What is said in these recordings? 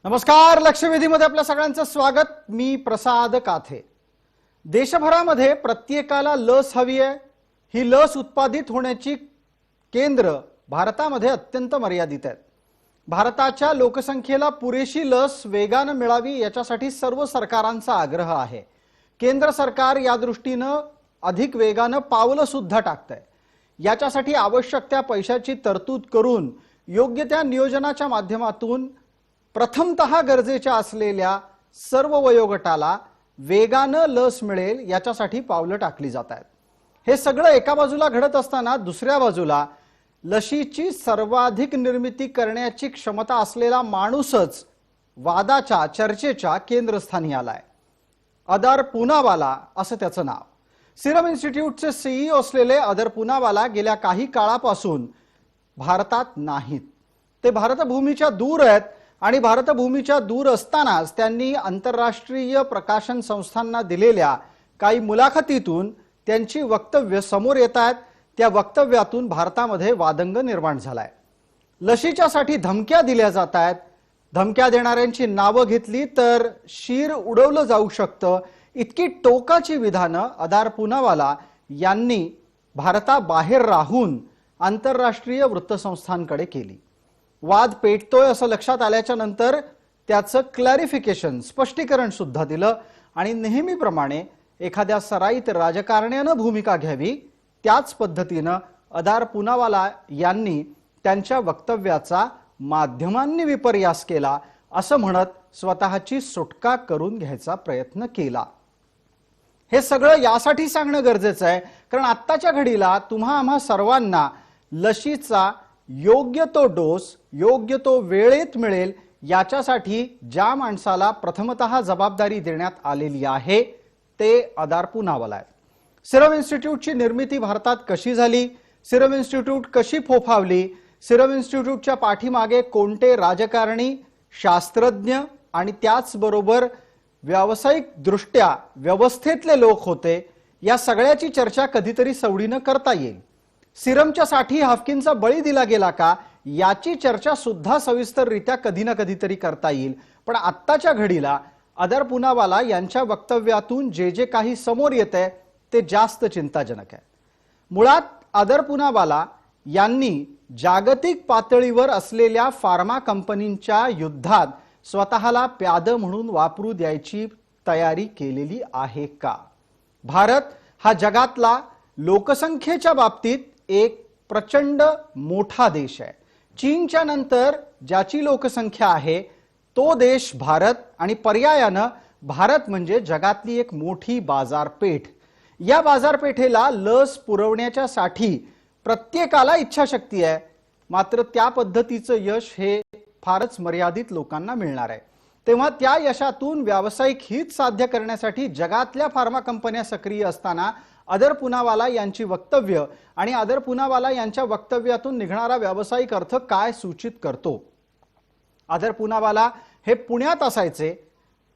नमस्कार, लक्षवेधीमध्ये आपल्या सगळ्यांचं स्वागत। मी प्रसाद काथे। देशभरामध्ये प्रत्येकाला लस हवी आहे। ही लस उत्पादित होण्याची केंद्र भारतामध्ये अत्यंत मर्यादित आहेत। भारताच्या लोकसंख्येला पुरेशी लस वेगाने मिळावी याच्यासाठी सर्व सरकारांचा आग्रह आहे। केंद्र सरकार या दृष्टीने अधिक वेगाने पावलं सुद्धा टाकतंय। याच्यासाठी आवश्यक त्या पैशाची तरतूद करून योग्य त्या नियोजनाच्या माध्यमातून प्रथमतः गरजेच्या असलेल्या सर्व वयोगटाला वेगाने लस मिळेल याच्यासाठी पावलं टाकली जात आहेत। हे सगळं एका बाजूला घडत असताना दुसऱ्या बाजूला लशीची सर्वाधिक निर्मिती करण्याची क्षमता असलेला माणूसच वादाच्या चर्चेच्या केंद्रस्थानी आलाय। अदर पूनावाला असं त्याचं नाव। सिरम इन्स्टिट्यूटचे सीईओ असलेले अदर पूनावाला गेल्या काही काळापासून भारतात नाहीत। ते भारतभूमीच्या दूर आहेत आणि भारतभूमीच्या दूर असतानाच त्यांनी आंतरराष्ट्रीय प्रकाशन संस्थांना दिलेल्या काही मुलाखतीतून त्यांची वक्तव्य समोर येत आहेत। त्या वक्तव्यातून भारतामध्ये वादंग निर्माण झालाय। लशीच्यासाठी धमक्या दिल्या जात आहेत। धमक्या देणाऱ्यांची नावं घेतली तर शीर उडवलं जाऊ शकतं, इतकी टोकाची विधानं अदर पूनावाला यांनी भारताबाहेर राहून आंतरराष्ट्रीय वृत्तसंस्थांकडे केली। वाद पेटतोय असं लक्षात आल्याच्या नंतर त्याचं क्लॅरिफिकेशन स्पष्टीकरण सुद्धा दिलं आणि नेहमीप्रमाणे एखाद्या सराईत राजकारण्यानं भूमिका घ्यावी त्याच पद्धतीनं अदर पूनावाला यांनी त्यांच्या वक्तव्याचा माध्यमांनी विपर्यास केला असं म्हणत स्वतःची सुटका करून घ्यायचा प्रयत्न केला। हे सगळं यासाठी सांगणं गरजेचं आहे कारण आत्ताच्या घडीला तुम्हा आम्हा सर्वांना लशीचा योग्य तो डोस योग्य तो वेळेत मिळेल याच्यासाठी ज्या माणसाला प्रथमतः जबाबदारी देण्यात आलेली आहे ते अदर पूनावाला आहेत। सिरम इन्स्टिट्यूटची निर्मिती भारतात कशी झाली, सिरम इन्स्टिट्यूट कशी फोफावली, सिरम इन्स्टिट्यूटच्या पाठीमागे कोणते राजकारणी, शास्त्रज्ञ आणि त्याचबरोबर व्यावसायिक दृष्ट्या व्यवस्थेतले लोक होते, या सगळ्याची चर्चा कधीतरी सवडीनं करता येईल। सिरमच्या साठी हाफकिनचा बळी दिला गेला का याची चर्चा सुद्धा सविस्तररित्या कधी ना कधीतरी करता येईल। पण आत्ताच्या घडीला अदर पूनावाला यांच्या वक्तव्यातून जे काही समोर येतंय ते जास्त चिंताजनक आहे। मुळात अदर पूनावाला यांनी जागतिक पातळीवर असलेल्या फार्मा कंपनींच्या युद्धात स्वतःला प्यादं म्हणून वापरू द्यायची तयारी केलेली आहे का? भारत हा जगातला लोकसंख्येच्या बाबतीत एक प्रचंड मोठा देश आहे। चीनच्या नंतर ज्याची लोकसंख्या आहे तो देश भारत आणि पर्यायानं भारत म्हणजे जगातली एक मोठी बाजारपेठ। या बाजारपेठेला लस पुरवण्याच्यासाठी प्रत्येकाला इच्छाशक्ती आहे, मात्र त्या पद्धतीचं यश हे फारच मर्यादित लोकांना मिळणार आहे। तेव्हा त्या यशातून व्यावसायिक हित साध्य करण्यासाठी जगातल्या फार्मा कंपन्या सक्रिय असताना अदर पूनावाला यांची वक्तव्य आणि अदर पूनावाला यांच्या वक्तव्यातून निघणारा व्यावसायिक अर्थ काय सूचित करतो? अदर पूनावाला हे पुण्यात असायचे,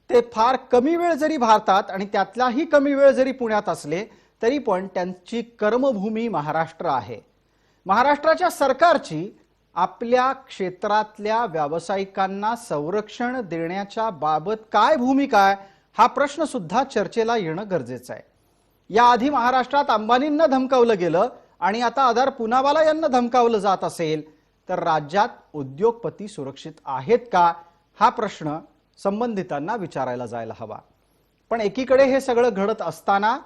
ते फार कमी वेळ जरी भारतात आणि त्यातलाही कमी वेळ जरी पुण्यात असले तरी पण त्यांची कर्मभूमी महाराष्ट्र आहे। महाराष्ट्राच्या सरकारची आपल्या क्षेत्रातल्या व्यावसायिकांना संरक्षण देण्याच्या बाबत काय भूमिका आहे हा प्रश्न सुद्धा चर्चेला येणं गरजेचं आहे। याआधी महाराष्ट्रात अंबानींना धमकावलं गेलं आणि आता अदर पूनावाला यांना धमकावलं जात असेल तर राज्यात उद्योगपती सुरक्षित आहेत का हा प्रश्न संबंधितांना विचारायला जायला हवा। पण एकीकडे हे सगळं घडत असताना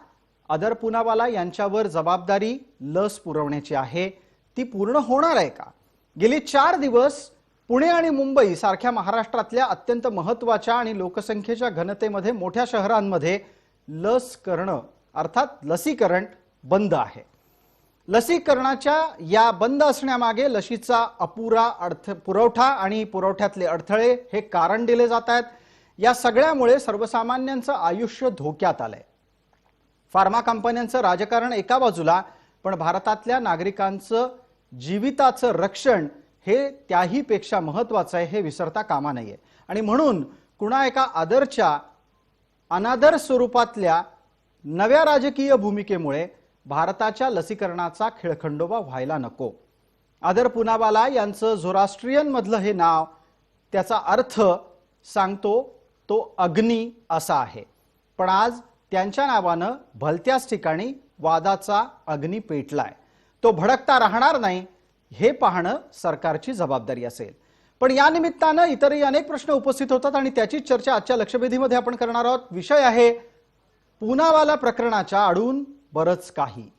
अदर पूनावाला यांच्यावर जबाबदारी लस पुरवण्याची आहे, ती पूर्ण होणार आहे का? गेली 4 दिवस पुणे आणि मुंबई सारख्या महाराष्ट्रातल्या अत्यंत महत्त्वाच्या आणि लोकसंख्येच्या घनतेमध्ये मोठ्या शहरांमध्ये लस करणं अर्थात लसीकरण बंद आहे। लसीकरणाच्या या बंद असण्यामागे लशीचा अपुरा पुरवठा आणि पुरवठ्यातले अडथळे हे कारण दिले जात आहेत। या सगळ्यामुळे सर्वसामान्यांचं आयुष्य धोक्यात आलंय। फार्मा कंपन्यांचं राजकारण एका बाजूला, पण भारतातल्या नागरिकांचं जीविताचं रक्षण हे त्याही पेक्षा महत्त्वाचं आहे हे विसरता कामा नये। आणि म्हणून कुणा एका आदरच्या अनादर स्वरूपातल्या नव्या राजकीय भूमिकेमुळे भारताच्या लसीकरणाचा खेळखंडोबा व्हायला नको। अदर पूनावाला यांचं झोरास्ट्रियन मधलं हे नाव, त्याचा अर्थ सांगतो तो अग्नी असा आहे, पण आज त्यांच्या नावानं भलत्याच ठिकाणी वादाचा अग्नी पेटलाय। तो भडकता राहणार नाही हे पाहणं सरकारची जबाबदारी असेल। पण या निमित्तानं इतरही अनेक प्रश्न उपस्थित होतात आणि त्याचीच चर्चा आजच्या लक्षवेधीमध्ये आपण करणार आहोत। विषय आहे पूनावाला प्रकरणाच्या आडून बरंच काही।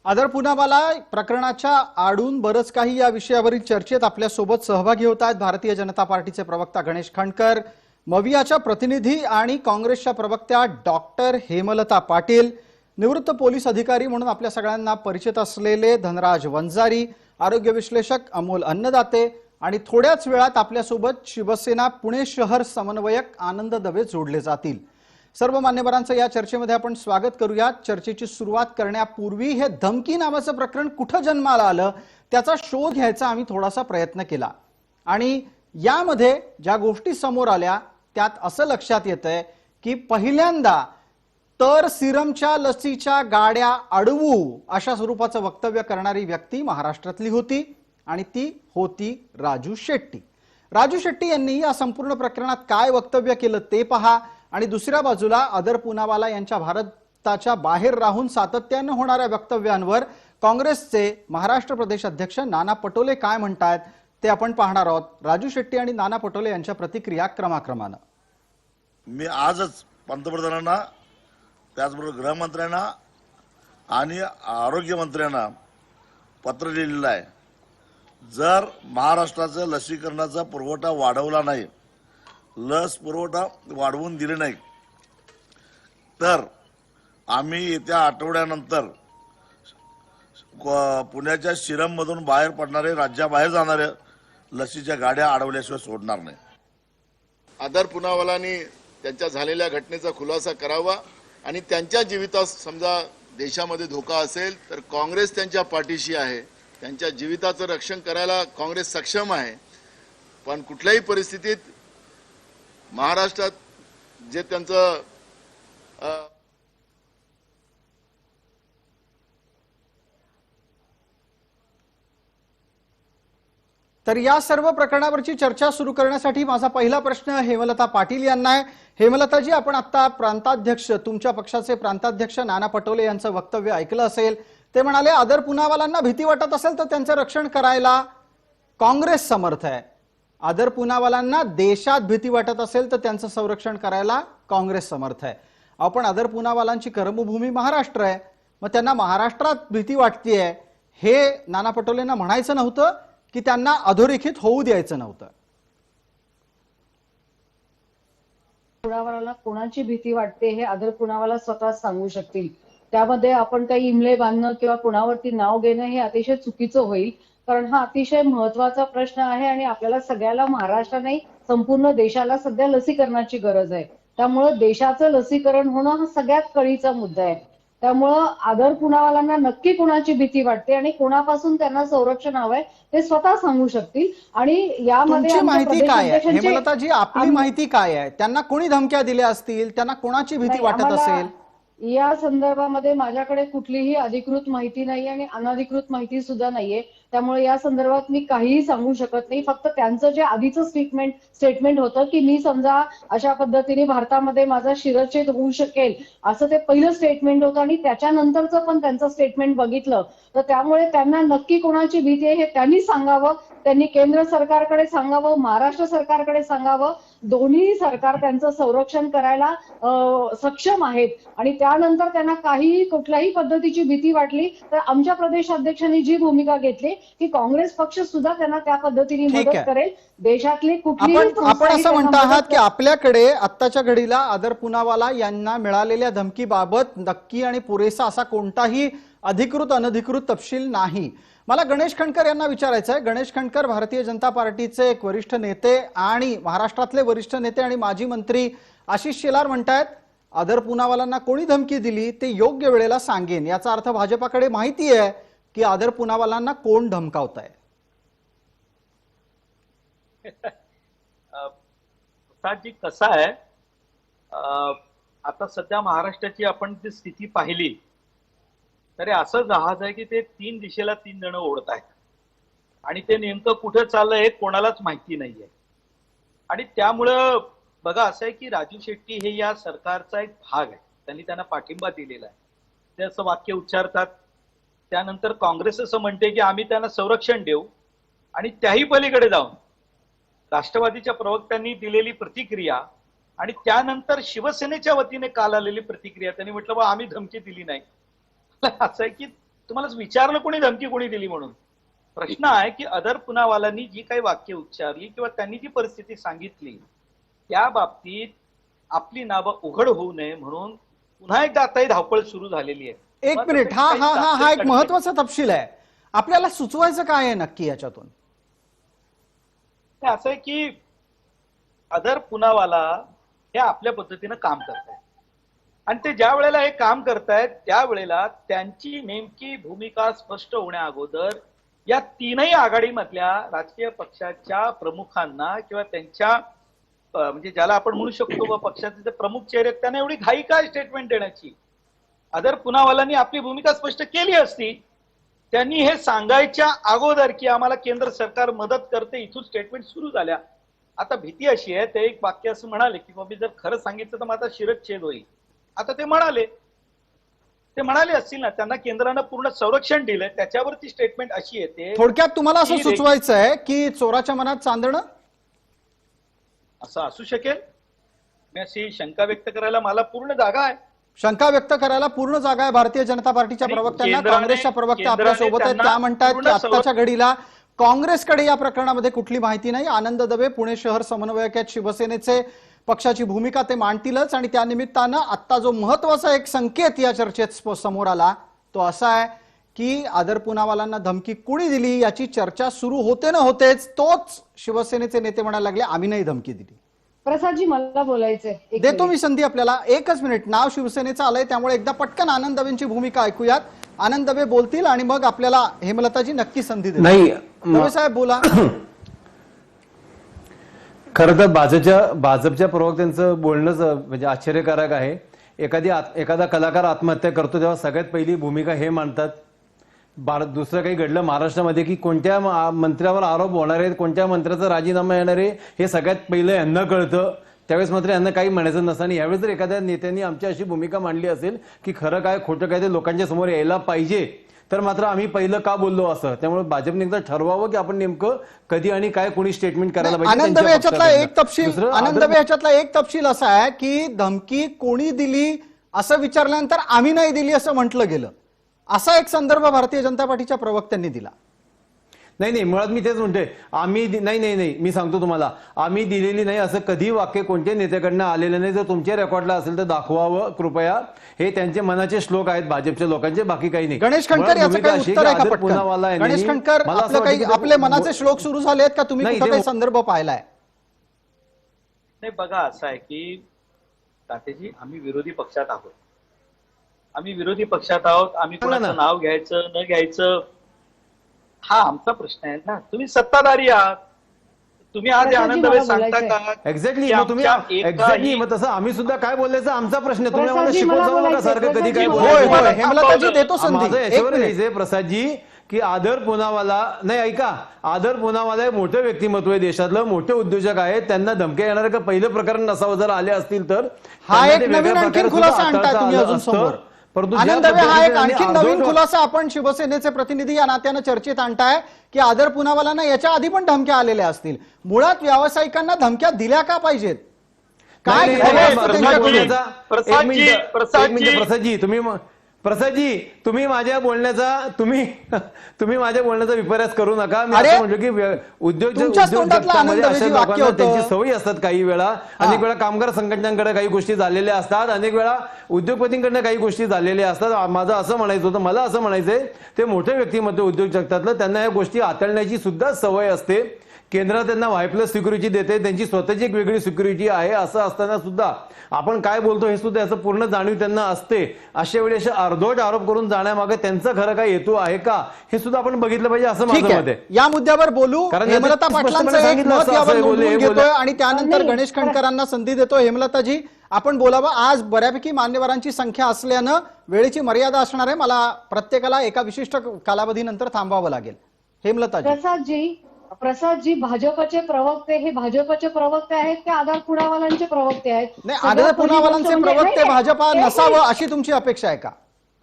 आदर पूनावाला प्रकरणाच्या आडून बरंच काही या विषयावरील चर्चेत आपल्या सोबत सहभागी होत आहेत भारतीय जनता पार्टीचे प्रवक्ता गणेश खंडकर, मवियाच्या प्रतिनिधी आणि काँग्रेसच्या प्रवक्त्या डॉक्टर हेमलता पाटील, निवृत्त पोलीस अधिकारी म्हणून आपल्या सगळ्यांना परिचित असलेले धनराज वंजारी, आरोग्य विश्लेषक अमोल अन्नदाते आणि थोड्याच वेळात आपल्यासोबत शिवसेना पुणे शहर समन्वयक आनंद दवे जोडले जातील। सर्व मान्यवरांचं या चर्चेमध्ये आपण स्वागत करूया। चर्चेची सुरुवात करण्यापूर्वी हे धमकी नावाचं प्रकरण कुठं जन्माला आलं त्याचा शोध घ्यायचा आम्ही थोडासा प्रयत्न केला आणि यामध्ये ज्या गोष्टी समोर आल्या त्यात असं लक्षात येतंय की पहिल्यांदा तर सिरमच्या लसीच्या गाड्या अडवू अशा स्वरूपाचं वक्तव्य करणारी व्यक्ती महाराष्ट्रातली होती आणि ती होती राजू शेट्टी। राजू शेट्टी यांनी या संपूर्ण प्रकरणात काय वक्तव्य केलं ते पहा आणि दुसऱ्या बाजूला आदर पूनावाला यांच्या भारताच्या बाहेर राहून सातत्याने होणाऱ्या वक्तव्यांवर काँग्रेसचे महाराष्ट्र प्रदेश अध्यक्ष नाना पटोले काय म्हणतात ते आपण पाहणार आहोत। राजू शेट्टी आणि नाना पटोले यांच्या प्रतिक्रिया क्रमाक्रमानं। मी आजच पंतप्रधानांना त्याचबरोबर गृहमंत्र्यांना आणि आरोग्य मंत्र्यांना पत्र लिहिलेलं आहे। जर महाराष्ट्राचा लसीकरणाचा पुरवठा वाढवला नाही, लस पुरवठा वाढवून दिले नाही तर आम्ही येत्या आठवड्यानंतर पुण्याच्या सिरममधून बाहेर पडणारे राज्याबाहेर जाणारे लसीच्या गाड्या अडवल्याशिवाय सोडणार नाही। आदर पूनावालांनी त्यांच्या झालेल्या घटनेचा खुलासा करावा आणि त्यांच्या जीवितास समजा देशामध्ये धोका असेल तर काँग्रेस त्यांच्या पाठीशी आहे। त्यांच्या जीविताचं रक्षण करायला काँग्रेस सक्षम आहे, पण कुठल्याही परिस्थितीत महाराष्ट्रात जे त्यांचं तर या सर्व प्रकरणावरची चर्चा सुरू करण्यासाठी माझा पहिला प्रश्न हेमलता पाटील यांना आहे। हेमलताजी, आपण आता प्रांताध्यक्ष तुमच्या पक्षाचे प्रांताध्यक्ष नाना पटोले यांचं वक्तव्य ऐकलं असेल। ते म्हणाले आदर पूनावालांना भीती वाटत असेल तर त्यांचं रक्षण करायला काँग्रेस समर्थ आहे, आदर पूनावालांना देशात भीती वाटत असेल तर त्यांचं संरक्षण करायला काँग्रेस समर्थ आहे। आपण आदर पूनावालांची कर्मभूमी महाराष्ट्र आहे, मग त्यांना महाराष्ट्रात भीती वाटतेय हे नाना पटोलेंना म्हणायचं नव्हतं की त्यांना अधोरेखित होऊ द्यायचं नव्हतं? पूनावाला कोणाची भीती वाटते हे आदर पूनावाला स्वतः सांगू शकतील। त्यामध्ये आपण काही इमले बांधणं किंवा कुणावरती नाव घेणं हे अतिशय चुकीचं होईल, कारण हा अतिशय महत्वाचा प्रश्न आहे आणि आपल्याला सगळ्याला महाराष्ट्र नाही संपूर्ण देशाला सध्या लसीकरणाची गरज आहे। त्यामुळं देशाचं लसीकरण होणं हा सगळ्यात कळीचा मुद्दा आहे। त्यामुळं आदर पूनावालांना नक्की कोणाची भीती वाटते आणि कोणापासून त्यांना संरक्षण हवंय ते स्वतः सांगू शकतील। आणि यामध्ये माहिती काय आहे हेमलताजी, आपली माहिती काय आहे? त्यांना कोणी धमक्या दिल्या असतील, त्यांना कोणाची भीती वाटत असेल? या संदर्भामध्ये माझ्याकडे कुठलीही अधिकृत माहिती नाही आणि अनधिकृत माहिती सुद्धा नाहीये, त्यामुळे या संदर्भात मी काहीही सांगू शकत नाही। फक्त त्यांचं जे आधीचं स्टेटमेंट होतं की मी समजा अशा पद्धतीने भारतामध्ये माझा शिरच्छेद होऊ शकेल असं ते पहिलं स्टेटमेंट होतं आणि त्याच्यानंतरचं पण त्यांचं स्टेटमेंट बघितलं तर त्यामुळे त्यांना नक्की कोणाची भीती आहे हे त्यांनी सांगावं। त्यांनी केंद्र सरकारकडे सांगावं, महाराष्ट्र सरकारकडे सांगावं, दोन्ही सरकार त्यांचं संरक्षण करायला सक्षम आहेत आणि त्यानंतर त्यांना काहीही कुठल्याही पद्धतीची भीती वाटली तर आमच्या प्रदेश अध्यक्षांनी जी भूमिका घेतली की काँग्रेस पक्ष सुद्धा त्यांना त्या पद्धतीने मदत करेल। देशातली कुठलीही आपण असं म्हणता आहात की आपल्याकडे आत्ताच्या घडीला आदर पूनावाला यांना मिळालेल्या धमकीबाबत नक्की आणि पुरेसा असा कोणताही अधिकृत अनधिकृत तपशील नाही। मला गणेश खंडकर यांना विचारायचं आहे। गणेश खंडकर भारतीय जनता पार्टीचे एक वरिष्ठ नेते आणि महाराष्ट्रातले वरिष्ठ नेते आणि माजी मंत्री आशिष शेलार म्हणतात आदर पूनावालांना कोणी धमकी दिली ते योग्य वेळेला सांगेन। याचा अर्थ भाजपाकडे माहिती आहे की आदर पुनावालांना कोण धमकावत आहे? प्रसादजी कसं आहे, आता सध्या महाराष्ट्राची आपण जी स्थिती पाहिली तरी असं जहाज आहे की ते 3 दिशेला 3 जण ओढत आहेत आणि ते नेमकं कुठं चाललंय हे कोणालाच माहिती नाहीये. आणि त्यामुळं बघा असं आहे की राजू शेट्टी हे या सरकारचा एक भाग आहे, त्यांनी त्यांना पाठिंबा दिलेला आहे. ते असं वाक्य उच्चारतात. त्यानंतर काँग्रेस असं म्हणते की आम्ही त्यांना संरक्षण देऊ, आणि त्याही पलीकडे जाऊन राष्ट्रवादीच्या प्रवक्त्यांनी दिलेली प्रतिक्रिया आणि त्यानंतर शिवसेनेच्या वतीने काल आलेली प्रतिक्रिया, त्यांनी म्हटलं बा आम्ही धमकी दिली नाही. असं आहे की तुम्हाला विचारलं कोणी धमकी कोणी दिली म्हणून. प्रश्न आहे की अदर पुनावालांनी जी काही वाक्य उच्चारली किंवा त्यांनी जी परिस्थिती सांगितली त्या बाबतीत आपली नावं उघड होऊ नये म्हणून पुन्हा एकदा आता ही धावपळ सुरू झालेली आहे. एक मिनिट, हा एक महत्वाचा तपशील आहे. आपल्याला सुचवायचं काय आहे नक्की याच्यातून? असं आहे की अदर पुनावाला हे आपल्या पद्धतीनं काम करतायत आणि ते ज्या वेळेला हे काम करतायत त्यावेळेला त्यांची नेमकी भूमिका स्पष्ट होण्या अगोदर या तीनही आघाडीमधल्या राजकीय पक्षाच्या प्रमुखांना किंवा त्यांच्या म्हणजे ज्याला आपण म्हणू शकतो पक्षाचे जे प्रमुख चेहरे आहेत त्यांना एवढी घाई काय स्टेटमेंट देण्याची? अदर पुनावालांनी आपली भूमिका स्पष्ट केली असती. त्यांनी हे सांगायच्या अगोदर की आम्हाला केंद्र सरकार मदत करते, इथून स्टेटमेंट सुरू झाल्या. आता भीती अशी आहे, ते एक वाक्य असं म्हणाले की बाबा जर खरं सांगितलं तर माझा शिरच्छेद होईल. आता ते म्हणाले असतील ना, त्यांना केंद्रानं पूर्ण संरक्षण दिलंय, त्याच्यावरती स्टेटमेंट अशी येते. थोडक्यात तुम्हाला असं सुचवायचं आहे की चोराच्या मनात चांदणं असं असू शकेल? मी अशी शंका व्यक्त करायला मला पूर्ण जागा आहे. शंका व्यक्त करायला पूर्ण जागा आहे भारतीय जनता पार्टीच्या प्रवक्त्यांना. काँग्रेसच्या प्रवक्त्या आपल्या सोबत आहेत, त्या म्हणतात की आत्ताच्या घडीला काँग्रेसकडे या प्रकरणामध्ये कुठली माहिती नाही. आनंद दवे पुणे शहर समन्वयक आहेत शिवसेनेचे, पक्षाची भूमिका ते मांडतीलच. आणि त्या निमित्तानं आता जो महत्वाचा एक संकेत या चर्चेत समोर आला तो असा आहे की आदर पुनावालांना धमकी कुणी दिली याची चर्चा सुरू होते ना होतेच तोच शिवसेनेचे नेते म्हणायला लागले आम्ही नाही धमकी दिली. प्रसादजी मला बोलायचंय, देतो मी संधी आपल्याला. एकच मिनिट, नाव शिवसेनेचं आलंय त्यामुळे एकदा पटकन आनंद दवेंची भूमिका ऐकूयात. आनंद दवे बोलतील आणि मग आपल्याला हेमलताजी नक्की संधी देतील. नाही दवे साहेब बोला. खरं तर भाजपच्या प्रवक्त्यांचं बोलणंच म्हणजे आश्चर्यकारक आहे. एखादा कलाकार आत्महत्या करतो तेव्हा सगळ्यात पहिली भूमिका हे मांडतात. दुसरं काही घडलं महाराष्ट्रामध्ये की कोणत्या मंत्र्यावर आरोप होणार आहेत, कोणत्या मंत्र्याचा राजीनामा येणार आहे हे सगळ्यात पहिलं यांना कळतं. त्यावेळेस मात्र यांना काही म्हणायचं नसतं. आणि यावेळेस जर एखाद्या नेत्यांनी आमची अशी भूमिका मांडली असेल की खरं काय खोटं काय ते लोकांच्या समोर यायला पाहिजे तर मात्र आम्ही पहिलं का बोललो असं. त्यामुळे भाजपने एकदा ठरवावं की आपण नेमकं कधी आणि काय कोणी स्टेटमेंट करायला पाहिजे. आनंद दवे याच्यातला एक तपशील असा आहे की धमकी कोणी दिली असं विचारल्यानंतर आम्ही नाही दिली असं म्हटलं गेलं. असा एक संदर्भ भारतीय जनता पार्टीच्या प्रवक्त्यांनी दिला. नाही मुळात मी तेच म्हणतोय, आम्ही नाही मी सांगतो तुम्हाला, आम्ही दिलेली नाही असं कधी वाक्य कोणत्या नेत्याकडनं आलेलं नाही. जर तुमच्या रेकॉर्डला असेल तर दाखवावं कृपया. हे त्यांचे मनाचे श्लोक आहेत भाजपच्या लोकांचे, बाकी काही नाही. गणेश खंडकर याचं काही उत्तर आहे का पटकन? गणेश खंडकर, आपलं काही आपले मनाचे श्लोक सुरू झाले आहेत का? तुम्ही कुठं काही संदर्भ पाहिलाय? नाही बघा असं आहे की तातेजी आम्ही विरोधी पक्षात आहोत. आम्ही कोणाचं नाव घ्यायचं न घ्यायचं हा आमचा प्रश्न आहे ना. तुम्ही सत्ताधारी आहात, तुम्ही आज आनंद दवे सांगता का? एक्झॅक्टली मग तसं आम्ही सुद्धा काय बोलायचं आमचा प्रश्न. तुम्ही आम्हाला शिकवू नका सारखं कधी काय बोलायचं. हेमलताजी देतो संधी. माझं याच्यावर लिहायचंय प्रसादजी की आदर पुनावाला नाही, ऐका, आदर पुनावाला हे मोठं व्यक्तिमत्व आहे, देशातलं मोठे उद्योजक आहेत, त्यांना धमक्या येणार का पहिलं प्रकरण नसावं जर आले असतील तर. हा एक नवीन आणखीन खुलासा आणताय तुम्ही अजून समोर. आनंद दवे, हा एक आणखी नवीन खुलासा आपण शिवसेनेचे प्रतिनिधी या नात्यानं चर्चेत आणताय की आदर पुनावालांना याच्या आधी पण धमक्या आलेल्या असतील. मुळात व्यावसायिकांना धमक्या दिल्या का पाहिजेत? काय प्रसादजी तुम्ही माझ्या बोलण्याचा विपर्यास करू नका. मी असं म्हटलं की त्यांची सवयी असतात. काही वेळा अनेक वेळा कामगार संघटनांकडे काही गोष्टी झालेल्या असतात, अनेक वेळा उद्योगपतींकडनं काही गोष्टी झालेल्या असतात. माझं असं म्हणायचं होतं, मला असं म्हणायचंय ते मोठे व्यक्तिमत्व उद्योग जगतातलं त्यांना या गोष्टी हाताळण्याची सुद्धा सवय असते केंद्र त्यांना वाय+ सिक्युरिटी देते, त्यांची स्वतःची एक वेगळी सिक्युरिटी आहे. असं असताना सुद्धा आपण काय बोलतो हे सुद्धा याचं पूर्ण जाणीव त्यांना असते. अशा वेळी असे अर्धवट आरोप करून जाण्यामागे त्यांचा खरं काय हेतू आहे का हे सुद्धा आपण बघितलं पाहिजे, असं ठीक माझं मत आहे, आहे. या मुद्द्यावर बोलू. कारण हेमलता त्यांनी पाटलांचं स्पष्टपणे एक सांगितलं मत असं यावर हे बोलले, नोंदवून हे बोलले. घेतोय आणि त्यानंतर नाही, गणेश खंडकरांना संधी देतो. हेमलताजी, आपण बोलावं. आज बऱ्यापैकी मान्यवरांची संख्या असल्यानं वेळेची मर्यादा असणार आहे. मला प्रत्येकाला एका विशिष्ट कालावधीनंतर थांबावं लागेल. हेमलताजी. प्रसादजी, भाजपचे प्रवक्ते हे भाजपचे प्रवक्ते आहेत की आधार पुनावालांचे प्रवक्ते आहेत? नाही, सगळ्यात आढळ पहिली पुनावालांचे गोष्ट म्हणजे- प्रवक्ते नाही, भाजपा एक नसावं मिनिट, अशी तुमची अपेक्षा आहे का?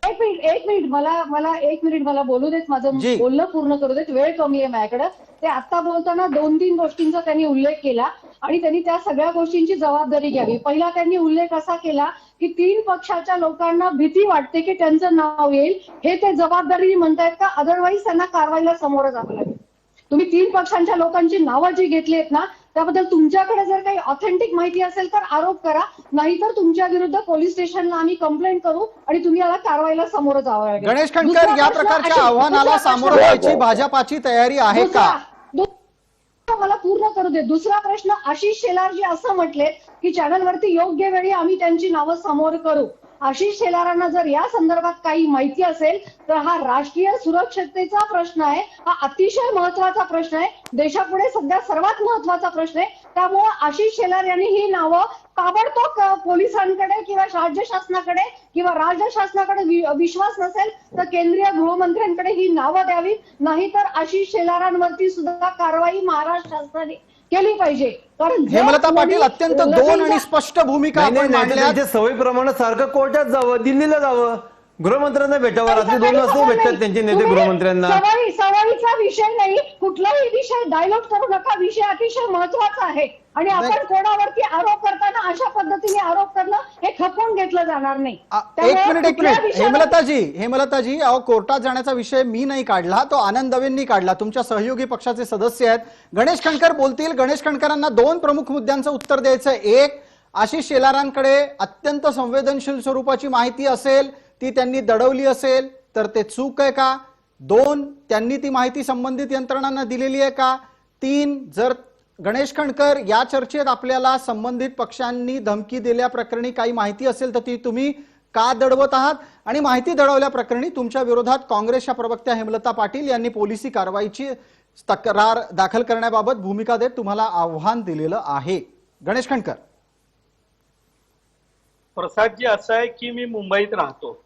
एक मिनिट मला बोलू देत, माझं जी. बोलणं पूर्ण करू देत. वेळ कमी आहे माझ्याकडे. ते आता बोलताना 2-3 गोष्टींचा त्यांनी उल्लेख केला आणि त्यांनी त्या सगळ्या गोष्टींची जबाबदारी घ्यावी. पहिला त्यांनी उल्लेख असा केला की 3 पक्षाच्या लोकांना भीती वाटते की त्यांचं नाव येईल. हे ते जबाबदारी म्हणतायत का? अदरवाईज त्यांना कारवाईला सामोरं जावं लागेल. तुम्ही 3 पक्षांच्या लोकांची नावं जी घेतली आहेत ना, त्याबद्दल तुमच्याकडे जर काही ऑथेंटिक माहिती असेल तर आरोप करा, नाहीतर तुमच्या विरुद्ध पोलीस स्टेशनला आम्ही कंप्लेंट करू आणि तुम्ही याला कारवाईला सामोरं जावं लागेल. गणेश खंडकर, दुसरा या प्रश्न प्रकारच्या अशी- आव्हानाला दुसरा सामोरं प्रश्न- जायची भाजपाची तयारी आहे का? दुसरा मला पूर्ण करू दे. दुसरा प्रश्न, आशिष शेलारजी असं म्हटले की चॅनलवरती योग्य वेळी आम्ही त्यांची नावं समोर करू. आशिष शेलारांना जर या संदर्भात काही माहिती असेल तर हा राष्ट्रीय सुरक्षतेचा प्रश्न आहे, हा अतिशय महत्वाचा प्रश्न आहे, देशापुढे सध्या सर्वात महत्वाचा प्रश्न आहे. त्यामुळे आशिष शेलार यांनी ही नावं ताबडतोब पोलिसांकडे किंवा राज्य शासनाकडे किंवा राज्य शासनाकडे विश्वास नसेल तर केंद्रीय गृहमंत्र्यांकडे ही नावं द्यावी, नाहीतर आशिष शेलारांवरती सुद्धा कारवाई महाराष्ट्र शासनाने केली पाहिजे. कारण जे हेमलता पाटील कोणी अत्यंत दोन आणि स्पष्ट भूमिका आपण मांडल्या. त्यांच्या सवयीप्रमाणे सारखं कोर्टात जावं, दिल्लीला जावं, गृहमंत्र्यांना भेटावं. रात्री 2 वाजता भेटतात त्यांचे नेते गृहमंत्र्यांना. सवयीचा विषय नाही, कुठलाही विषय डायलॉग करू नका. विषय अतिशय महत्वाचा आहे आणि आपण कोणावरती आरोप करताना अशा पद्धतीने आरोप करणं हे खपवून घेतलं जाणार नाही. एक मिनिट हेमलताजी, अहो, कोर्टात जाण्याचा विषय मी नाही काढला, तो आनंद दवेंनी काढला. तुमच्या सहयोगी पक्षाचे सदस्य आहेत. गणेश खंडकर बोलतील. गणेश खंडकरांना 2 प्रमुख मुद्द्यांचं उत्तर द्यायचं. एक, आशिष शेलारांकडे अत्यंत संवेदनशील स्वरूपाची माहिती असेल, ती त्यांनी दडवली असेल तर ते चूक आहे का? 2, त्यांनी ती माहिती संबंधित यंत्रणांना दिलेली आहे का? 3, जर गणेश खंडकर, या चर्चेत आपल्याला संबंधित पक्षांनी धमकी दिल्याप्रकरणी काही माहिती असेल तर ती तुम्ही का दडवत आहात? आणि माहिती दडवल्या प्रकरणी तुमच्या विरोधात काँग्रेसच्या प्रवक्त्या हेमलता पाटील यांनी पोलिसी कारवाईची तक्रार दाखल करण्याबाबत भूमिका देत तुम्हाला आव्हान दिलेलं आहे. गणेश खंडकर. प्रसादजी, असं आहे की मी मुंबईत राहतो.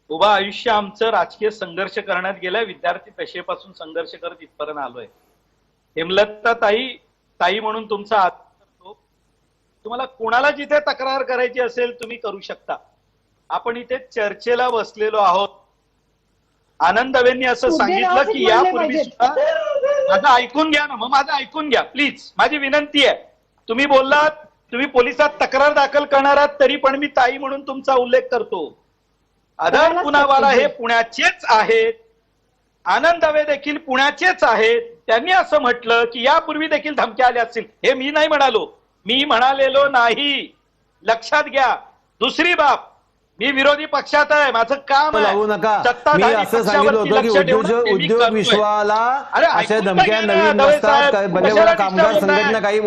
उभं आयुष्य आमचं राजकीय संघर्ष करण्यात गेलाय. विद्यार्थी दशेपासून संघर्ष करत इथपर्यंत आलोय. हेमलता ताई म्हणून तुमचा आदर करतो. तुम्हाला कोणाला जिथे तक्रार करायची असेल तुम्ही करू शकता. आपण इथे चर्चेला बसलेलो आहोत. आनंद दवेंनी असं सांगितलं की यापूर्वी सुद्धा, माझं ऐकून घ्या ना, मग माझं ऐकून घ्या प्लीज, माझी विनंती आहे. तुम्ही बोललात तुम्ही पोलिसात तक्रार दाखल करणार आहात, तरी पण मी ताई म्हणून तुमचा उल्लेख करतो. आधार पुनावाला हे पुण्याचेच आहेत, आनंद दवे देखील पुण्याचेच आहेत. त्यांनी असं म्हटलं की यापूर्वी देखील धमक्या आल्या असतील. हे मी नाही म्हणालो, मी म्हणालेलो नाही, लक्षात घ्या. दुसरी बाब, मी विरोधी पक्षात आहे, माझं काम लावू नका. मी सत्ताधारी असं सांगितलं पक्षावरती होतं की लक्ष ठेवणं ते मी उद्योग करतोय. विश्वाला अरे, अशा ऐकून धमक्या घ्या ना, नवीन दवे नसतात. साहेब, भले कशाला कामगार disturb होताय? संघटना काही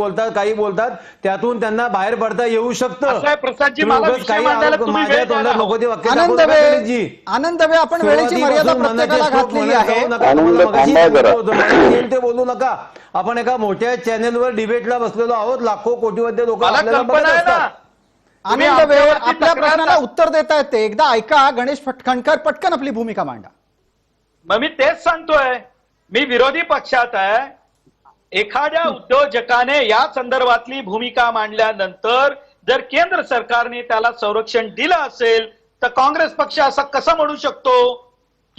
बोलतात त्यातून त्यांना बाहेर पडता येऊ शकतं. असं आहे, प्रसादजी, तुम्ही मला उगाच विषय काही मांडायला आरोप तुम्ही माझ्या वेळ द्या तोंडात ना. नको ते वाक्य आनंद टाकू नका, दिलीपजी. दवे, आपण वेळेची मर्यादा प्रत्येकाला घातलेली आहे. ते बोलू नका. आपण एका मोठ्या चॅनेलवर डिबेटला बसलेलो आहोत. लाखो कोटीमध्ये लोक मला आपल्याला कल्पना बघत आहे ना. असतात. आनंद दवे, आपल्या प्रश्नाला उत्तर देता येते. एकदा ऐका. गणेश खंडकर, पटकन आपली भूमिका मांडा. मग मी तेच सांगतोय, मी विरोधी पक्षात आहे. एखाद्या उद्योजकाने या संदर्भातली भूमिका मांडल्यानंतर जर केंद्र सरकारने त्याला संरक्षण दिलं असेल तर काँग्रेस पक्ष असं कसं म्हणू शकतो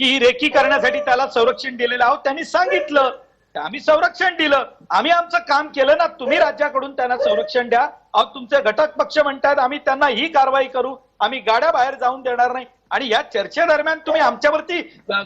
की ही रेकी करण्यासाठी त्याला संरक्षण दिलेलं आहोत? त्यांनी सांगितलं, आम्ही संरक्षण दिलं, आम्ही आमचं काम केलं ना. तुम्ही राज्याकडून त्यांना संरक्षण द्या. अहो, तुमचे घटक पक्ष म्हणतात आम्ही त्यांना ही कारवाई करू, आम्ही गाड्या बाहेर जाऊन देणार नाही. आणि या चर्चेदरम्यान तुम्ही आमच्यावरती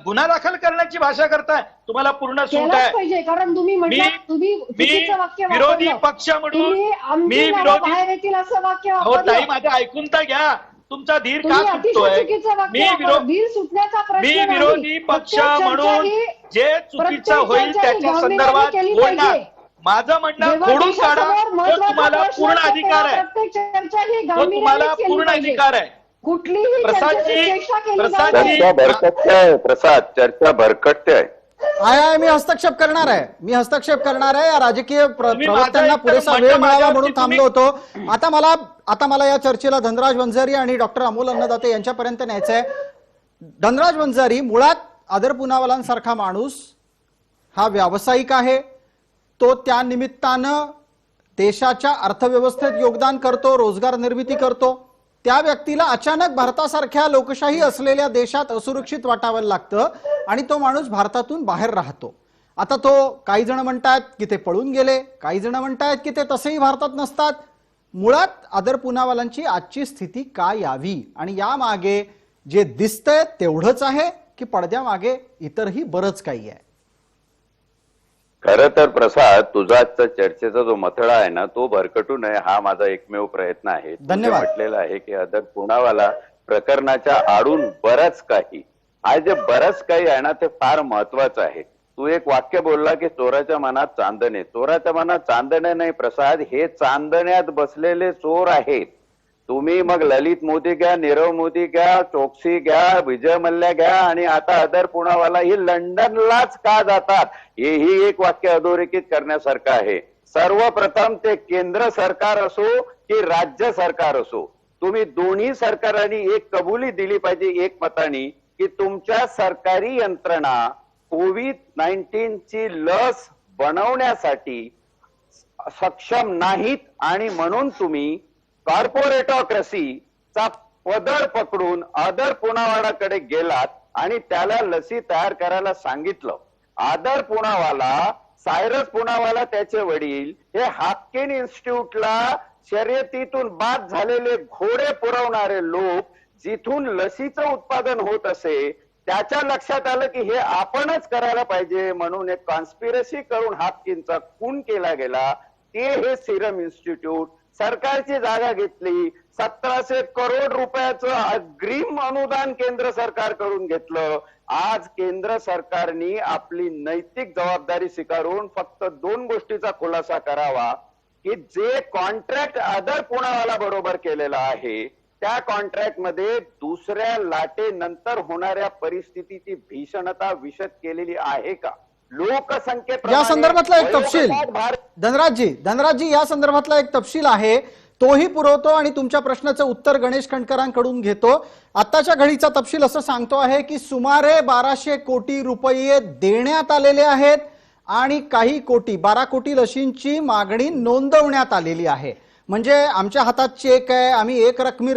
गुन्हा दाखल करण्याची भाषा करताय. तुम्हाला पूर्ण सूट केलंच आहे. पाहिजे, कारण तुम्ही म्हटलं, तुम्ही चुकीचं वाक्य विरोधी वापरलं. पक्ष म्हणून तुम्ही मी आमची नावं विरोधी, बाहेर येतील असं वाक्य हो ताई, वापरलं. माझं ऐकून तर घ्या. तुमचा धीर का तुम्ही अतिशय सुटतोय? चुकीचं वाक्य मी वापरलं. धीर सुटण्याचा प्रश्न मी नाही. विरोधी पक्ष प्रत्येक चर्चा म्हणून ही- जे चुकीचं प्रत्येक होईल चर्चा ही त्याच्या गांभीर्याने संदर्भात केली बोलणार. पाहिजे. माझं म्हणणं जेव्हा फोडून देशासमोर काढा, तो महत्त्वाचा तुम्हाला प्रश्न पूर्ण असतो, अधिकार तेव्हा आहे, प्रत्येक चर्चा ही तो गांभीर्याने तुम्हाला केली पूर्ण पाहिजे. अधिकार आहे. कुठलीही चर्चेची चेष्टा केली जाऊ प्रसादजी, नये. चर्चा भरकटते आहे प्रसाद, चर्चा भरकटते आहे. आहे, मी हस्तक्षेप करणार आहे. या राजकीय तुम्ही प्रवक्त्यांना माझं पुरेसा एकतर वेळ म्हणणं मिळावा माझ्यावरती म्हणून थांबलो होतो. आता मला या चर्चेला धनराज वंजारी आणि डॉक्टर अमोल अन्नदाते यांच्यापर्यंत न्यायचंय. धनराज वंजारी, मुळात आदर पुनावालांसारखा माणूस हा व्यावसायिक आहे. तो त्या निमित्तानं देशाच्या अर्थव्यवस्थेत योगदान करतो, रोजगार निर्मिती करतो. त्या व्यक्तीला अचानक भारतासारख्या लोकशाही असलेल्या देशात असुरक्षित वाटावं लागतं आणि तो माणूस भारतातून बाहेर राहतो. आता तो, काही जण म्हणतात की ते पळून गेले, काही जण म्हणतात की ते तसेही भारतात नसतात. मुळात आदर पुनावालांची आजची स्थिती काय यावी आणि यामागे जे दिसतंय तेवढंच आहे की पडद्यामागे इतरही बरंच काही आहे? खरं तर प्रसाद, तुझा आजचा चर्चेचा जो मथळा आहे ना, तो भरकटू नये हा माझा एकमेव प्रयत्न आहे. धन्यवाद. म्हटलेलं आहे की आदर पुनावाला प्रकरणाच्या आडून बरंच काही, आज जे बरंच काही आहे ना ते फार महत्वाचं आहे. तू एक वाक्य बोलला की चोराच्या मनात चांदणे. चोराच्या मनात चांदणे नाही प्रसाद, हे चांदण्यात बसलेले चोर आहेत. तुम्ही मग ललित मोदी घ्या, नीरव मोदी घ्या, चोक्सी घ्या, विजय मल्ल्या घ्या आणि आता आदर पुनावाला ही लंडनलाच का जातात, हेही एक वाक्य अधोरेखित करण्यासारखं आहे. सर्वप्रथम ते केंद्र सरकार असो की राज्य सरकार असो, तुम्ही दोन्ही सरकारांनी एक कबुली दिली पाहिजे एकमताने की तुमच्या सरकारी यंत्रणा कोविड-19 ची लस बनवण्यासाठी सक्षम नाहीत आणि म्हणून तुम्ही कॉर्पोरेटोक्रेसीचा पदर पकडून आदर पुनावालाकडे गेलात आणि त्याला लसी तयार करायला सांगितलं. आदर पुनावाला, सायरस पुनावाला, त्याचे वडील हे हाफकिन इन्स्टिट्यूटला शर्यतीतून बाद झालेले घोडे पुरवणारे लोक, जिथून लसीचं उत्पादन होत असे, त्याच्या लक्षात आलं की हे आपणच करायला पाहिजे म्हणून एक कॉन्स्पिरसी करून हाफकिनचा खून केला गेला. ते हे सिरम इन्स्टिट्यूट सरकारची जागा घेतली, 1700 करोड रुपयाचं अग्रिम अनुदान केंद्र सरकार करून घेतलं. आज केंद्र सरकारने आपली नैतिक जबाबदारी स्वीकारून फक्त 2 गोष्टीचा खुलासा करावा की जे कॉन्ट्रॅक्ट आदर पुनावाला बरोबर केलेला आहे त्या कॉन्ट्रॅक्ट मध्ये दुसऱ्या लाटेनंतर होणाऱ्या परिस्थितीची भीषणता विशद केलेली आहे का? लोकसंख्येप्रमाणे या संदर्भातला एक तपशील धनराजजी या संदर्भातला एक तपशील आहे, तोही पुरवतो आणि तुमच्या प्रश्नाचं उत्तर गणेश कणकरांकडून घेतो. आताच्या घडीचा तपशील असं सांगतो आहे की सुमारे 1200 कोटी रुपये देण्यात आलेले आहेत आणि काही कोटी, 12 कोटी लशींची मागणी नोंदवण्यात आलेली आहे. म्हणजे आमच्या हातात चेक आहे, आम्ही एक रकमी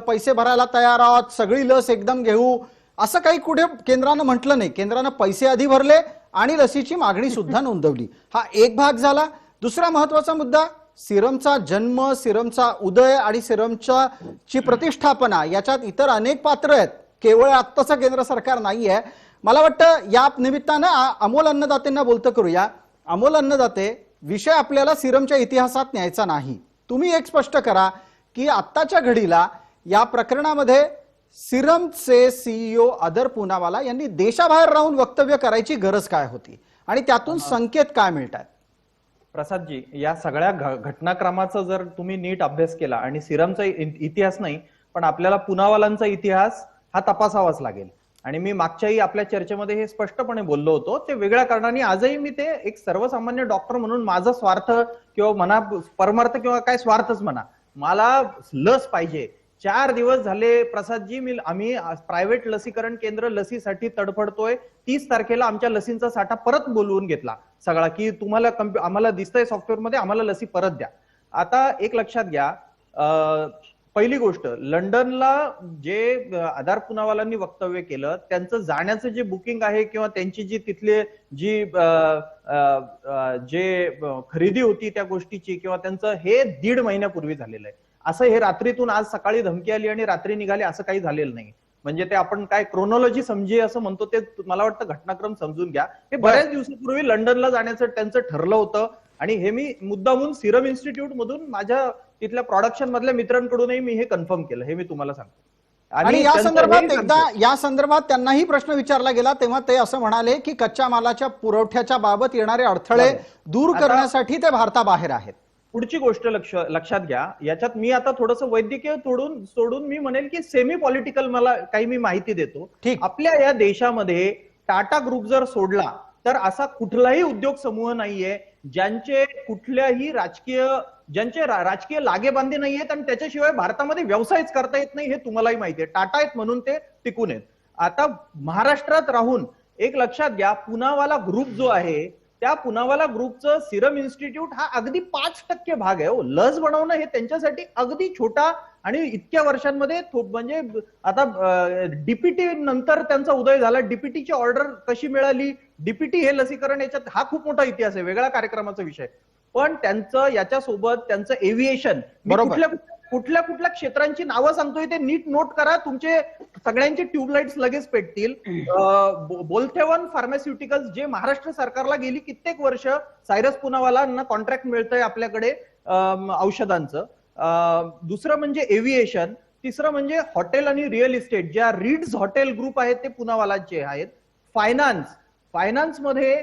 पैसे भरायला तयार आहोत, सगळी लस एकदम घेऊ, असं काही कुठे केंद्रानं म्हटलं नाही. केंद्रानं पैसे आधी भरले आणि लसीची मागणी सुद्धा नोंदवली. हा एक भाग झाला. दुसरा महत्वाचा मुद्दा, सिरमचा जन्म, सिरमचा उदय आणि सिरमची प्रतिष्ठापना, याच्यात इतर अनेक पात्र आहेत, केवळ आत्ताचं केंद्र सरकार नाहीये. मला वाटतं या निमित्तानं अमोल अन्नदातेंना बोलतं करूया. अमोल अन्नदाते, विषय आपल्याला सिरमच्या इतिहासात न्यायचा नाही. तुम्ही एक स्पष्ट करा की आत्ताच्या घडीला या प्रकरणामध्ये सिरमचे सीईओ आदर पुनावाला यांनी देशाबाहेर राहून वक्तव्य करायची गरज काय होती आणि त्यातून संकेत काय मिळतात? प्रसादजी, या सगळ्या घटनाक्रमाचा जर तुम्ही नीट अभ्यास केला आणि सिरमचा इतिहास नाही पण आपल्याला पुनावालांचा इतिहास हा तपासावाच लागेल. आणि मी मागच्याही आपल्या चर्चेमध्ये हे स्पष्टपणे बोललो होतो. ते वेगळ्या कारणाने आजही मी ते एक सर्वसामान्य डॉक्टर म्हणून माझा स्वार्थ किंवा म्हणा परमार्थ किंवा काय स्वार्थच म्हणा, मला लस पाहिजे. 4 दिवस झाले प्रसादजी, आम्ही प्रायव्हेट लसीकरण केंद्र लसीसाठी तडफडतोय. 30 तारखेला आमच्या लसींचा साठा परत बोलवून घेतला सगळा की तुम्हाला आम्हाला दिसतंय सॉफ्टवेअरमध्ये, आम्हाला लसी परत द्या. आता एक लक्षात घ्या, पहिली गोष्ट, लंडनला जे आदर पुनावालांनी वक्तव्य केलं त्यांचं जाण्याचं जे बुकिंग आहे किंवा त्यांची जी तिथले जी जे खरेदी होती त्या गोष्टीची किंवा त्यांचं हे 1.5 महिन्यापूर्वी झालेलं आहे. असं हे रात्रीतून आज सकाळी धमकी आली आणि रात्री निघाले असं काही झालेलं नाही. म्हणजे ते आपण काय क्रोनॉलॉजी समजे असं म्हणतो ते मला वाटतं घटनाक्रम समजून घ्या. हे बऱ्याच दिवसापूर्वी लंडनला जाण्याचं त्यांचं ठरलं होतं आणि हे मी मुद्दामून सिरम इन्स्टिट्यूट मधून माझ्या तिथल्या प्रोडक्शन मधल्या मित्रांकडूनही मी हे कन्फर्म केलं, हे मी तुम्हाला सांगतो. आणि या त्यांचं संदर्भात हेही एकदा सांगतो. या संदर्भात त्यांनाही प्रश्न विचारला गेला तेव्हा ते असं म्हणाले की कच्च्या मालाच्या पुरवठ्याच्या बाबत येणारे अडथळे दूर आता- करण्यासाठी ते भारताबाहेर आहेत. पुढची गोष्ट लक्षात घ्या. याच्यात मी आता थोडंसं वैद्यकीय सोडून मी म्हणेल की सेमी पॉलिटिकल मला काही मी माहिती देतो. ठीक. आपल्या या देशामध्ये टाटा ग्रुप जर सोडला तर असा कुठलाही उद्योग समूह नाहीये ज्यांचे कुठल्याही राजकीय लागेबांधे नाहीयेत आणि त्याच्याशिवाय भारतामध्ये व्यवसायच करता येत नाही हे तुम्हालाही माहिती आहे. टाटा आहेत म्हणून ते टिकून आहेत. आता महाराष्ट्रात राहून एक लक्षात घ्या, पुनावाला ग्रुप जो आहे त्या पुनावाला ग्रुपचं सिरम इन्स्टिट्यूट हा अगदी 5% भाग आहे. लस बनवणं हे त्यांच्यासाठी अगदी छोटा आणि इतक्या वर्षांमध्ये म्हणजे आता डीपीटी नंतर त्यांचा उदय झाला. डीपीटीची ऑर्डर कशी मिळाली, डीपीटी हे लसीकरण याच्यात हा खूप मोठा इतिहास आहे, वेगळ्या कार्यक्रमाचा विषय. पण त्यांचं याच्यासोबत त्यांचं एव्हिएशन, बरोबर. कुठल्या क्षेत्रांची नावं सांगतोय ते नीट नोट करा, तुमचे सगळ्यांचे ट्यूबलाइट्स लगेच पेटतील. बोलथेवन फार्मास्युटिकल्स जे महाराष्ट्र सरकारला गेली कित्येक वर्ष सायरस पुनावालांना कॉन्ट्रॅक्ट मिळतंय आपल्याकडे औषधांचं. दुसरं म्हणजे एव्हिएशन, तिसरं म्हणजे हॉटेल आणि रिअल इस्टेट, ज्या रीड्स हॉटेल ग्रुप आहेत ते पुनावालाचे आहेत. फायनान्समध्ये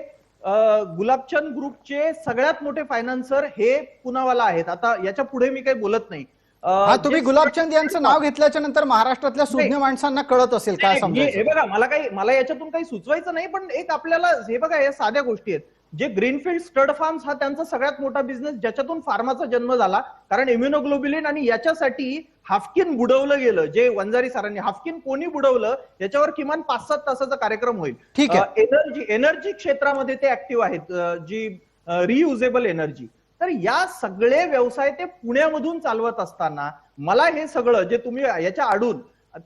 गुलाबचंद ग्रुपचे सगळ्यात मोठे फायनान्सर हे पुनावाला आहेत. आता याच्या पुढे मी काही बोलत नाही. हा, तुम्ही गुलाबचंद यांचं नाव घेतल्याच्या नंतर महाराष्ट्रातल्या सुज्ञ माणसांना कळत असेल काय हे समजायचं. बघा, मला याच्यातून काही सुचवायचं नाही, पण एक आपल्याला हे बघा, हे साध्या गोष्टी आहेत. जे ग्रीनफील्ड स्टड फार्म्स हा त्यांचा सगळ्यात मोठा बिझनेस, ज्याच्यातून फार्माचा जन्म झाला. कारण इम्युनोग्लोब्युलिन आणि याच्यासाठी हाफकिन बुडवलं गेलं, जे वंजारी सरांनी. हाफकिन कोणी बुडवलं याच्यावर किमान 5-7 तासाचा कार्यक्रम होईल. ठीक आहे. एनर्जी क्षेत्रामध्ये ते ऍक्टिव्ह आहेत, जी रियुजेबल एनर्जी. तर या सगळे व्यवसाय ते पुण्यामधून चालवत असताना मला हे सगळं जे तुम्ही याच्या आडून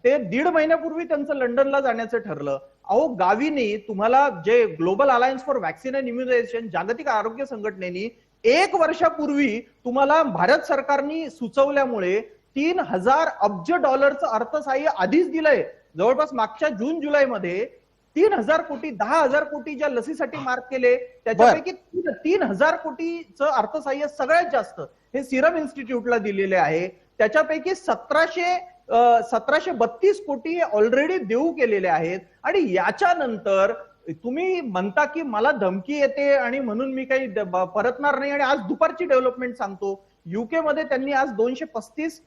ते 1.5 महिन्यापूर्वी त्यांचं लंडनला जाण्याचं ठरलं. अहो, गावीनी तुम्हाला जे global alliance for vaccine and immunisation, जागतिक आरोग्य संघटनेनी 1 वर्षापूर्वी तुम्हाला भारत सरकारने सुचवल्यामुळे 3,000 अब्ज डॉलरचं अर्थसहाय्य आधीच दिलंय. जवळपास मागच्या जून-जुलैमध्ये 3,000 कोटी, 10,000 कोटी ज्या लसीसाठी मार्क केले त्याच्यापैकी 3,000 कोटीचं अर्थसहाय्य सगळ्यात जास्त हे सिरम इन्स्टिट्यूटला दिलेले आहे. त्याच्यापैकी 1732 कोटी ऑलरेडी देऊ केलेले आहेत. आणि याच्यानंतर तुम्ही म्हणता की मला धमकी येते आणि म्हणून मी काही परतणार नाही. आणि आज दुपारची डेव्हलपमेंट सांगतो, युके मध्ये त्यांनी आज 235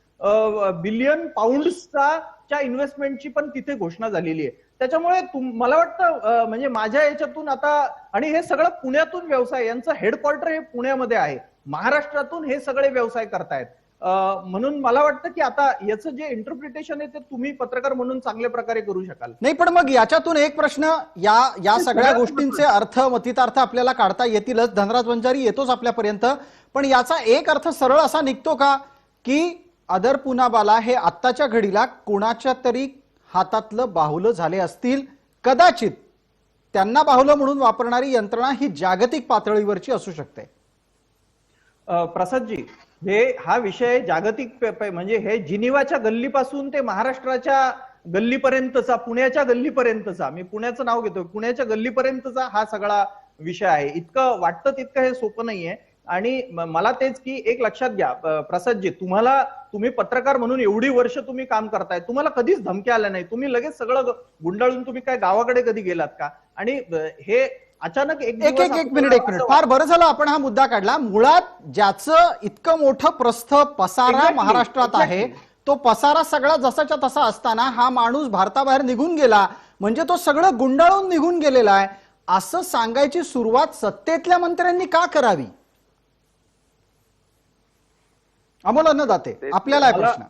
बिलियन पाऊंड्सच्या इन्व्हेस्टमेंटची पण तिथे घोषणा झालेली आहे. त्याच्यामुळे मला वाटतं म्हणजे माझ्या याच्यातून आता, आणि हे सगळं पुण्यातून व्यवसाय, यांचं हेडक्वार्टर हे पुण्यामध्ये आहे, महाराष्ट्रातून हे सगळे व्यवसाय करतायत. म्हणून मला वाटतं की आता याचं जे इंटरप्रिटेशन आहे ते तुम्ही पत्रकार म्हणून चांगल्या प्रकारे करू शकाल. नाही, पण मग याच्यातून एक प्रश्न, या सगळ्या गोष्टींचे अर्थ, मतितार्थ आपल्याला काढता येतीलच. धनराज वंजारी येतोच आपल्यापर्यंत, पण याचा एक अर्थ सरळ असा निघतो का की अदर पुनावाला हे आत्ताच्या घडीला कोणाच्या तरी हातातलं बाहुलं झाले असतील, कदाचित त्यांना बाहुलं म्हणून वापरणारी यंत्रणा ही जागतिक पातळीवरची असू शकते. प्रसादजी, हा विषय जागतिक म्हणजे हे जिनिवाच्या गल्लीपासून ते महाराष्ट्राच्या गल्लीपर्यंतचा, पुण्याच्या गल्लीपर्यंतचा, मी पुण्याचं नाव घेतोय, पुण्याच्या गल्लीपर्यंतचा हा सगळा विषय आहे. इतकं वाटतं तितकं हे सोपं नाहीये. आणि मला तेच की एक लक्षात घ्या प्रसादजी, तुम्ही पत्रकार म्हणून एवढी वर्ष तुम्ही काम करताय, तुम्हाला कधीच धमक्या आल्या नाही, तुम्ही लगेच सगळं गुंडाळून तुम्ही काय गावाकडे कधी गेलात का? आणि हे अचानक एक मिनिट फार बरं झालं आपण हा मुद्दा काढला. मुळात ज्याचं इतकं मोठं प्रस्थ पसारा महाराष्ट्रात आहे, तो पसारा सगळा जसाच्या तसा असताना हा माणूस भारताबाहेर निघून गेला म्हणजे तो सगळं गुंडाळून निघून गेलेला आहे असं सांगायची सुरुवात सत्तेतल्या मंत्र्यांनी का करावी? अमोल अन्नदाते, आपल्याला प्रश्न.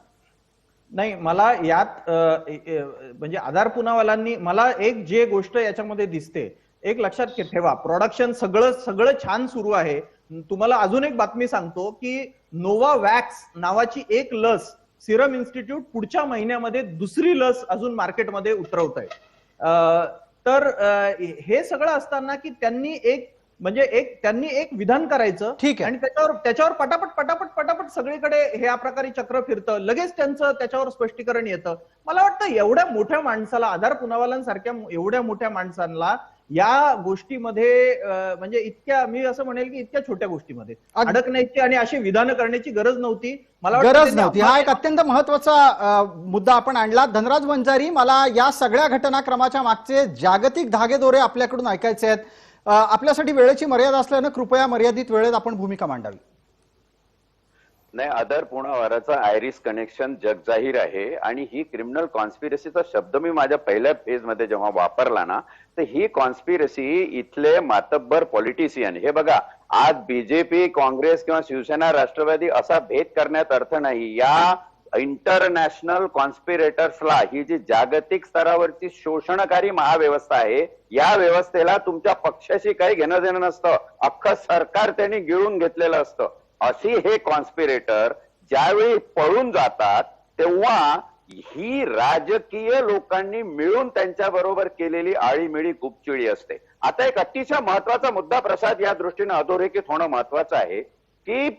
नाही, मला यात म्हणजे आधार पुनावालांनी मला एक जे गोष्ट याच्यामध्ये दिसते, एक लक्षात ठेवा, प्रोडक्शन सगळं छान सुरू आहे. तुम्हाला अजून एक बातमी सांगतो की नोवावॅक्स नावाची एक लस सिरम इन्स्टिट्यूट पुढच्या महिन्यामध्ये दुसरी लस अजून मार्केटमध्ये उतरवत आहे. तर हे सगळं असताना की त्यांनी एक विधान करायचं आणि त्याच्यावर पटापट सगळीकडे हे या प्रकारे चक्र फिरतं, लगेच त्यांचं त्याच्यावर स्पष्टीकरण येतं. मला वाटतं एवढ्या मोठ्या माणसाला, आधार पुनावालांसारख्या एवढ्या मोठ्या माणसांना या गोष्टीमध्ये म्हणजे इतक्या, मी असं म्हणेल की इतक्या छोट्या गोष्टीमध्ये अडकण्याची आणि अशी विधानं करण्याची गरज नव्हती. मला वाटतं गरज त्यांनी नव्हती. हा एक अत्यंत महत्वाचा मुद्दा आपण आणला. धनराज वंजारी, मला या सगळ्या घटनाक्रमाच्या मागचे जागतिक धागेदोरे आपल्याकडून ऐकायचे आहेत. आपल्यासाठी वेळेची मर्यादा असल्यानं कृपया मर्यादित वेळेत आपण भूमिका मांडावी. नाही, आदर पुनावाराचा आयरिस कनेक्शन जगजाहीर आहे आणि ही क्रिमिनल कॉन्स्पिरसीचा शब्द मी माझ्या पहिल्या फेज मध्ये जेव्हा वापरला ना, तर ही कॉन्स्पिरसी इथले मातब्बर पॉलिटिशियन, हे बघा, आज बीजेपी, काँग्रेस किंवा शिवसेना, राष्ट्रवादी असा भेद करण्यात अर्थ नाही. या इंटरनॅशनल कॉन्स्पिरेटर्सला, ही जी जागतिक स्तरावरची शोषणकारी महाव्यवस्था आहे, या व्यवस्थेला तुमच्या पक्षाशी काही घेणं देणं नसतं. अख्खं सरकार त्यांनी गिळून घेतलेलं असतं. अशी हे कॉन्स्पिरेटर ज्यावेळी पळून जातात तेव्हा ही राजकीय लोकांनी मिळून त्यांच्या बरोबर केलेली आळीमिळी गुपचिळी असते. आता एक अतिशय महत्वाचा मुद्दा प्रसाद या दृष्टीने अधोरेखित होणं महत्वाचं आहे की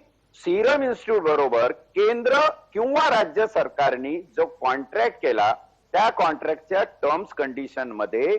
सिरम इन्स्टिट्यूट बरोबर केंद्र किंवा राज्य सरकारनी जो कॉन्ट्रॅक्ट केला, त्या कॉन्ट्रॅक्टच्या टर्म्स कंडिशन मध्ये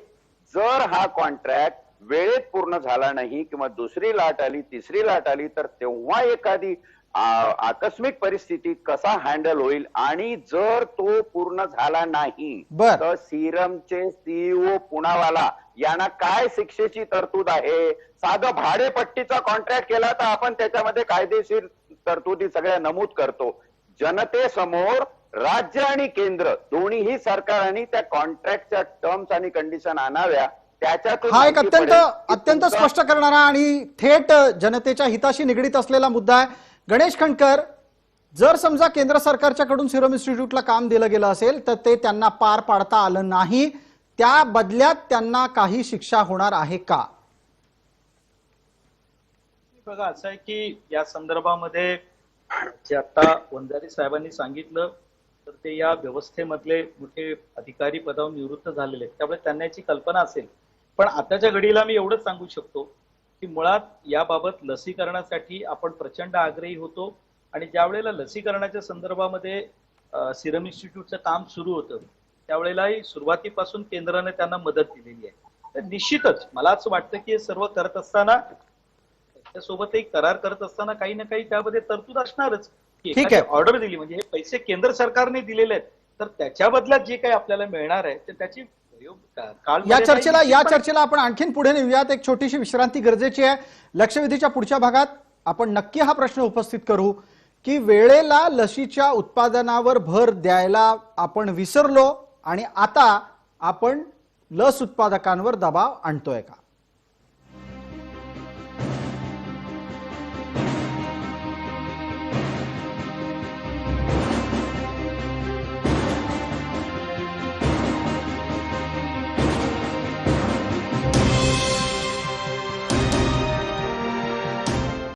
जर हा कॉन्ट्रॅक्ट वेळेत पूर्ण झाला नाही किंवा दुसरी लाट आली, तिसरी लाट आली, तर तेव्हा एखादी आकस्मिक परिस्थिती कसा हँडल होईल, आणि जर तो पूर्ण झाला नाही तर सिरमचे सीईओ पुनावाला यांना काय शिक्षेची तरतूद आहे? साधं भाडेपट्टीचा कॉन्ट्रॅक्ट केला तर आपण त्याच्यामध्ये कायदेशीर तरतुदी सगळ्या नमूद करतो. जनतेसमोर राज्य आणि केंद्र दोन्हीही सरकारांनी त्या कॉन्ट्रॅक्टच्या टर्म्स आणि कंडिशन आणाव्या. त्याच्यातून हा एक अत्यंत स्पष्ट करणारा आणि थेट जनतेच्या हिताशी निगडीत असलेला मुद्दा आहे. गणेश खंडकर, जर समजा केंद्र सरकारच्याकडून सिरम इन्स्टिट्यूटला काम दिलं गेलं असेल तर ते त्यांना पार पाडता आलं नाही, त्या बदल्यात त्यांना काही शिक्षा होणार आहे का? बघा, असं आहे की या संदर्भामध्ये जे आता वंजारी साहेबांनी सांगितलं, तर ते या व्यवस्थेमधले मोठे अधिकारी पदावर निवृत्त झालेले आहेत, त्यामुळे त्यांना याची कल्पना असेल. पण आताच्या घडीला मी एवढंच सांगू शकतो की मुळात याबाबत लसीकरणासाठी आपण प्रचंड आग्रही होतो, आणि ज्या वेळेला लसीकरणाच्या संदर्भामध्ये सिरम इन्स्टिट्यूटचं काम सुरू होतं त्यावेळेलाही सुरुवातीपासून केंद्राने त्यांना मदत दिलेली आहे. तर निश्चितच मला असं वाटतं की हे सर्व करत असताना, त्याच्यासोबतही करार करत असताना काही ना काही त्यामध्ये तरतूद असणारच. ठीक आहे. ऑर्डर दिली म्हणजे हे पैसे केंद्र सरकारने दिलेले आहेत, तर त्याच्या बदल्यात जे काही आपल्याला मिळणार आहे तर त्याची या चर्चेला आपण आणखीन पुढे नेऊयात. एक छोटीशी विश्रांती गरजेची आहे. लक्षवेधीच्या पुढच्या भागात आपण नक्की हा प्रश्न उपस्थित करू की वेळेला लसीच्या उत्पादनावर भर द्यायला आपण विसरलो आणि आता आपण लस उत्पादकांवर दबाव आणतोय का?